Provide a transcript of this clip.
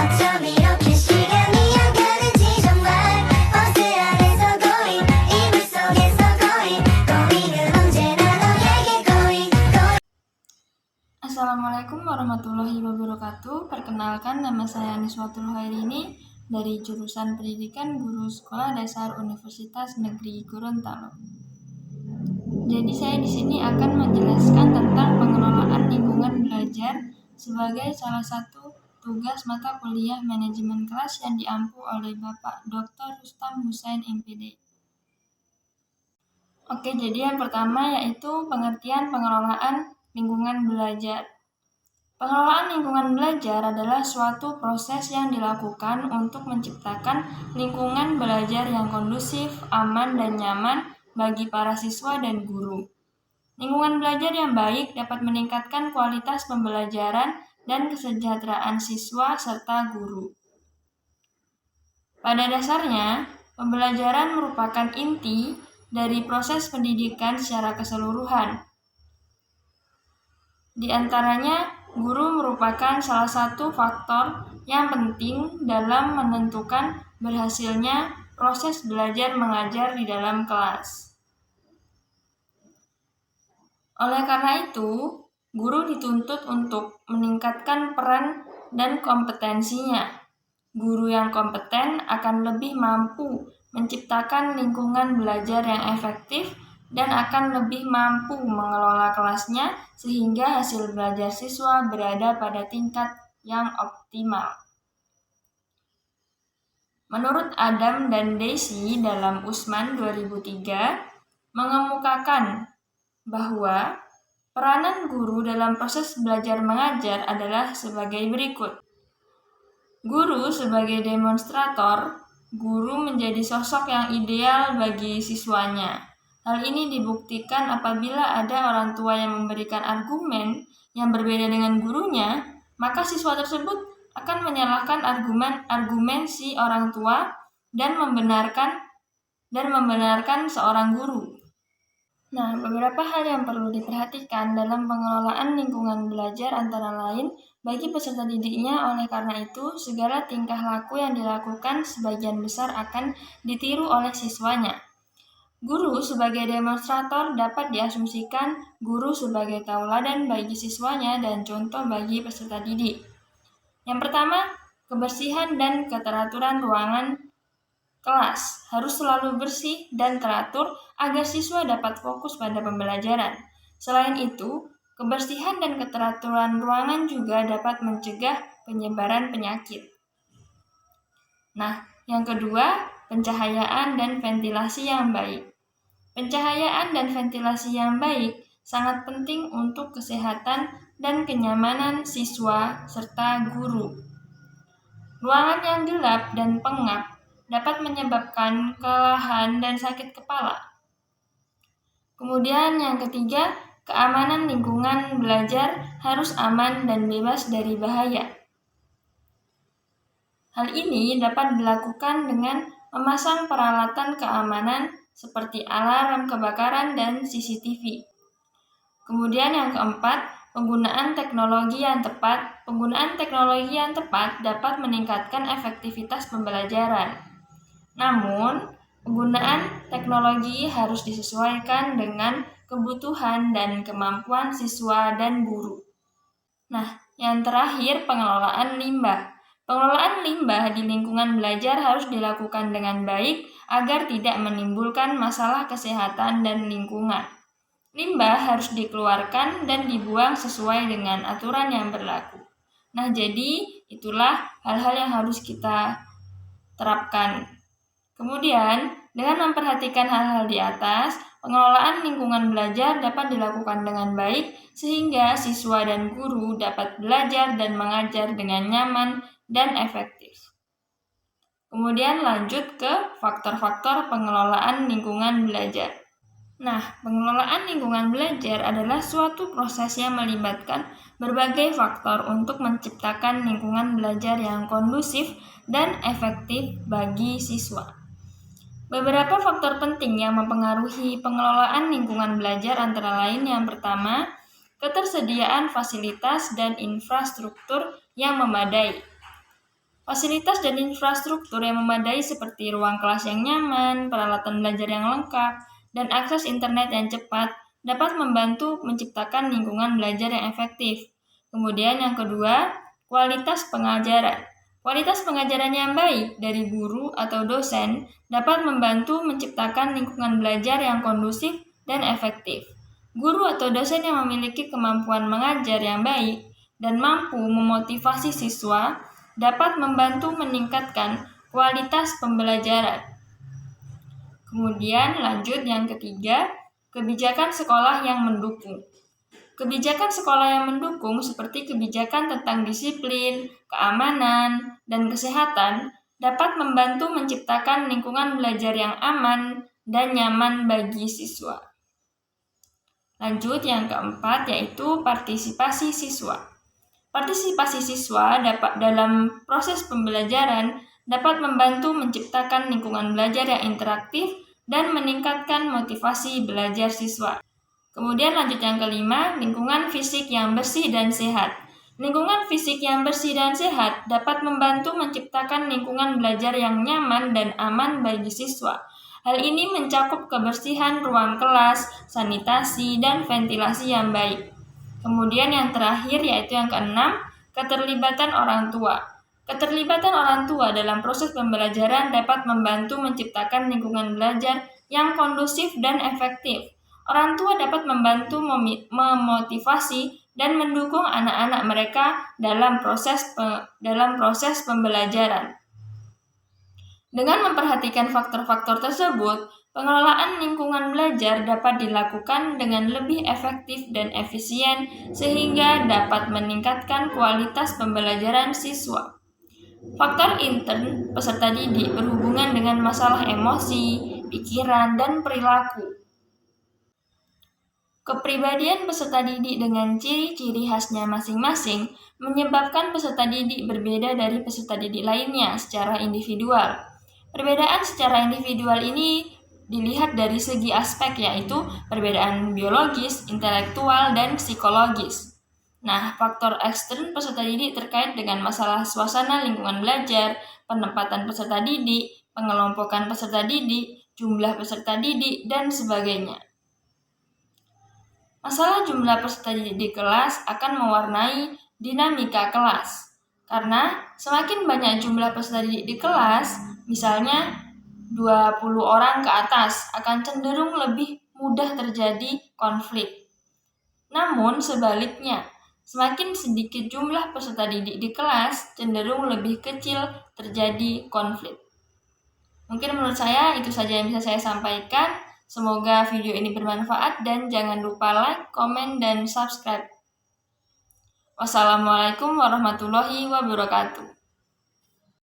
어쩜 이렇게 시간이 안 가는지 정말 버스 안에서 고인 이불 속에서 고인은 언제나 너에게 고인. Assalamualaikum warahmatullahi wabarakatuh. Perkenalkan, nama saya Niswatul Khairini dari jurusan Pendidikan Guru Sekolah Dasar Universitas Negeri Gorontalo. Jadi saya di sini akan menjelaskan tentang pengelolaan lingkungan belajar sebagai salah satu tugas mata kuliah manajemen kelas yang diampu oleh Bapak Dr. Rustam Hussein MPD. Oke, jadi yang pertama yaitu pengertian pengelolaan lingkungan belajar. Pengelolaan lingkungan belajar adalah suatu proses yang dilakukan untuk menciptakan lingkungan belajar yang kondusif, aman, dan nyaman bagi para siswa dan guru. Lingkungan belajar yang baik dapat meningkatkan kualitas pembelajaran dan kesejahteraan siswa serta guru. Pada dasarnya, pembelajaran merupakan inti dari proses pendidikan secara keseluruhan. Di antaranya, guru merupakan salah satu faktor yang penting dalam menentukan berhasilnya proses belajar mengajar di dalam kelas. Oleh karena itu, guru dituntut untuk meningkatkan peran dan kompetensinya. Guru yang kompeten akan lebih mampu menciptakan lingkungan belajar yang efektif dan akan lebih mampu mengelola kelasnya sehingga hasil belajar siswa berada pada tingkat yang optimal. Menurut Adam dan Daisy dalam Usman 2003 mengemukakan bahwa peranan guru dalam proses belajar mengajar adalah sebagai berikut. Guru sebagai demonstrator, guru menjadi sosok yang ideal bagi siswanya. Hal ini dibuktikan apabila ada orang tua yang memberikan argumen yang berbeda dengan gurunya, maka siswa tersebut akan menyalahkan argumen si orang tua dan membenarkan seorang guru. Nah, beberapa hal yang perlu diperhatikan dalam pengelolaan lingkungan belajar antara lain bagi peserta didiknya. Oleh karena itu, segala tingkah laku yang dilakukan sebagian besar akan ditiru oleh siswanya. Guru sebagai demonstrator dapat diasumsikan guru sebagai tauladan bagi siswanya dan contoh bagi peserta didik. Yang pertama, kebersihan dan keteraturan ruangan kelas harus selalu bersih dan teratur agar siswa dapat fokus pada pembelajaran. Selain itu, kebersihan dan keteraturan ruangan juga dapat mencegah penyebaran penyakit. Nah, yang kedua, pencahayaan dan ventilasi yang baik. Pencahayaan dan ventilasi yang baik sangat penting untuk kesehatan dan kenyamanan siswa serta guru. Ruangan yang gelap dan pengap dapat menyebabkan kelelahan dan sakit kepala. Kemudian yang ketiga, keamanan lingkungan belajar harus aman dan bebas dari bahaya. Hal ini dapat dilakukan dengan memasang peralatan keamanan seperti alarm kebakaran dan CCTV. Kemudian yang keempat, penggunaan teknologi yang tepat. Penggunaan teknologi yang tepat dapat meningkatkan efektivitas pembelajaran. Namun, penggunaan teknologi harus disesuaikan dengan kebutuhan dan kemampuan siswa dan guru. Nah, yang terakhir, pengelolaan limbah. Pengelolaan limbah di lingkungan belajar harus dilakukan dengan baik agar tidak menimbulkan masalah kesehatan dan lingkungan. Limbah harus dikeluarkan dan dibuang sesuai dengan aturan yang berlaku. Nah, jadi itulah hal-hal yang harus kita terapkan. Kemudian, dengan memperhatikan hal-hal di atas, pengelolaan lingkungan belajar dapat dilakukan dengan baik sehingga siswa dan guru dapat belajar dan mengajar dengan nyaman dan efektif. Kemudian lanjut ke faktor-faktor pengelolaan lingkungan belajar. Nah, pengelolaan lingkungan belajar adalah suatu proses yang melibatkan berbagai faktor untuk menciptakan lingkungan belajar yang kondusif dan efektif bagi siswa. Beberapa faktor penting yang mempengaruhi pengelolaan lingkungan belajar antara lain yang pertama, ketersediaan fasilitas dan infrastruktur yang memadai. Fasilitas dan infrastruktur yang memadai seperti ruang kelas yang nyaman, peralatan belajar yang lengkap, dan akses internet yang cepat dapat membantu menciptakan lingkungan belajar yang efektif. Kemudian yang kedua, kualitas pengajaran. Kualitas pengajaran yang baik dari guru atau dosen dapat membantu menciptakan lingkungan belajar yang kondusif dan efektif. Guru atau dosen yang memiliki kemampuan mengajar yang baik dan mampu memotivasi siswa dapat membantu meningkatkan kualitas pembelajaran. Kemudian lanjut yang ketiga, kebijakan sekolah yang mendukung. Kebijakan sekolah yang mendukung seperti kebijakan tentang disiplin, keamanan, dan kesehatan dapat membantu menciptakan lingkungan belajar yang aman dan nyaman bagi siswa. Lanjut yang keempat yaitu partisipasi siswa. Partisipasi siswa dalam proses pembelajaran dapat membantu menciptakan lingkungan belajar yang interaktif dan meningkatkan motivasi belajar siswa. Kemudian lanjut yang kelima, lingkungan fisik yang bersih dan sehat. Lingkungan fisik yang bersih dan sehat dapat membantu menciptakan lingkungan belajar yang nyaman dan aman bagi siswa. Hal ini mencakup kebersihan ruang kelas, sanitasi, dan ventilasi yang baik. Kemudian yang terakhir yaitu yang keenam, keterlibatan orang tua. Keterlibatan orang tua dalam proses pembelajaran dapat membantu menciptakan lingkungan belajar yang kondusif dan efektif. Orang tua dapat membantu memotivasi dan mendukung anak-anak mereka dalam proses pembelajaran. Dengan memperhatikan faktor-faktor tersebut, pengelolaan lingkungan belajar dapat dilakukan dengan lebih efektif dan efisien sehingga dapat meningkatkan kualitas pembelajaran siswa. Faktor intern peserta didik berhubungan dengan masalah emosi, pikiran, dan perilaku. Kepribadian peserta didik dengan ciri-ciri khasnya masing-masing menyebabkan peserta didik berbeda dari peserta didik lainnya secara individual. Perbedaan secara individual ini dilihat dari segi aspek yaitu perbedaan biologis, intelektual, dan psikologis. Nah, faktor ekstern peserta didik terkait dengan masalah suasana lingkungan belajar, penempatan peserta didik, pengelompokan peserta didik, jumlah peserta didik, dan sebagainya. Masalah jumlah peserta didik di kelas akan mewarnai dinamika kelas. Karena semakin banyak jumlah peserta didik di kelas, misalnya 20 orang ke atas, akan cenderung lebih mudah terjadi konflik. Namun sebaliknya, semakin sedikit jumlah peserta didik di kelas, cenderung lebih kecil terjadi konflik. Mungkin menurut saya itu saja yang bisa saya sampaikan. Semoga video ini bermanfaat dan jangan lupa like, komen, dan subscribe. Wassalamualaikum warahmatullahi wabarakatuh.